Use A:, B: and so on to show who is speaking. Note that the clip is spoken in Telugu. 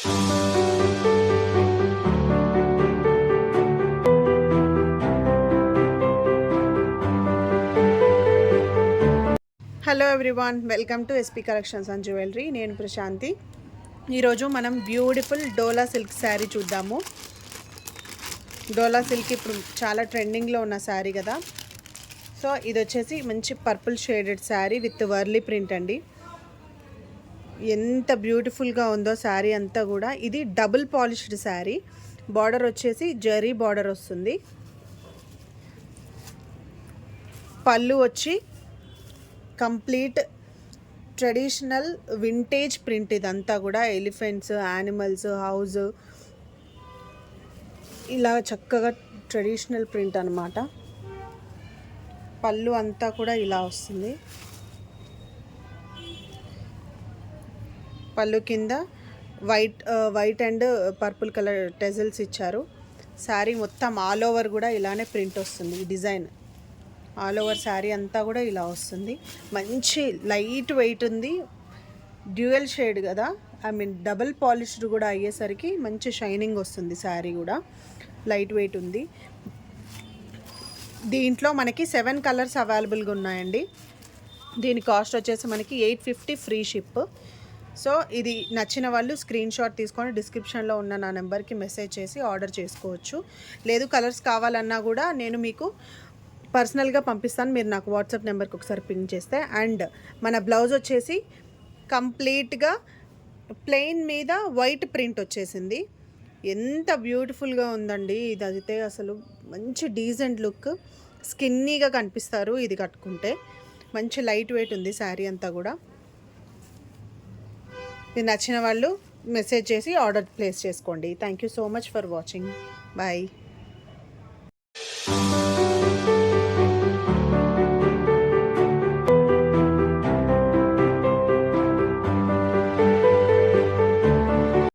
A: Hello everyone, welcome to SP collections and jewellery. నేను ప్రశాంతి. ఈరోజు మనం బ్యూటిఫుల్ డోలా సిల్క్ శారీ చూద్దాము. డోలా సిల్క్ ఇప్పుడు చాలా ట్రెండింగ్లో ఉన్న శారీ కదా. సో ఇది వచ్చేసి మంచి purple shaded sari with Warli print అండి. ఎంత బ్యూటిఫుల్గా ఉందో శారీ అంతా కూడా. ఇది డబుల్ పాలిష్డ్ శారీ. బార్డర్ వచ్చేసి జరీ బార్డర్ వస్తుంది. పళ్ళు వచ్చి కంప్లీట్ ట్రెడిషనల్ వింటేజ్ ప్రింట్. ఇదంతా కూడా ఎలిఫెంట్స్, యానిమల్స్, హౌస్, ఇలా చక్కగా ట్రెడిషనల్ ప్రింట్ అనమాట. పళ్ళు అంతా కూడా ఇలా వస్తుంది. పళ్ళు కింద వైట్ అండ్ పర్పుల్ కలర్ టెజల్స్ ఇచ్చారు. శారీ మొత్తం ఆల్ ఓవర్ కూడా ఇలానే ప్రింట్ వస్తుంది. ఈ డిజైన్ ఆల్ ఓవర్ శారీ అంతా కూడా ఇలా వస్తుంది. మంచి లైట్ వెయిట్ ఉంది. డ్యూయల్ షేడ్ కదా, డబుల్ పాలిష్డ్ కూడా అయ్యేసరికి మంచి షైనింగ్ వస్తుంది. శారీ కూడా లైట్ వెయిట్ ఉంది. దీంట్లో మనకి 7 కలర్స్ అవైలబుల్గా ఉన్నాయండి. దీని కాస్ట్ వచ్చేసి మనకి 850 ఫ్రీ షిప్. సో ఇది నచ్చిన వాళ్ళు స్క్రీన్ షాట్ తీసుకొని డిస్క్రిప్షన్లో ఉన్న నా నెంబర్కి మెసేజ్ చేసి ఆర్డర్ చేసుకోవచ్చు. లేదు కలర్స్ కావాలన్నా కూడా నేను మీకు పర్సనల్గా పంపిస్తాను. మీరు నాకు వాట్సాప్ నెంబర్కి ఒకసారి పింగ్ చేస్తే. అండ్ మన బ్లౌజ్ వచ్చేసి కంప్లీట్గా ప్లెయిన్ మీద వైట్ ప్రింట్ వచ్చేసింది. ఎంత బ్యూటిఫుల్గా ఉందండి. ఇది అయితే అసలు మంచి డీసెంట్ లుక్. స్కిన్నీగా కనిపిస్తారు ఇది కట్టుకుంటే. మంచి లైట్ వెయిట్ ఉంది శారీ అంతా కూడా. ఇది నచ్చిన వాళ్ళు మెసేజ్ చేసి ఆర్డర్ ప్లేస్ చేసుకోండి. Thank you so much for watching. Bye.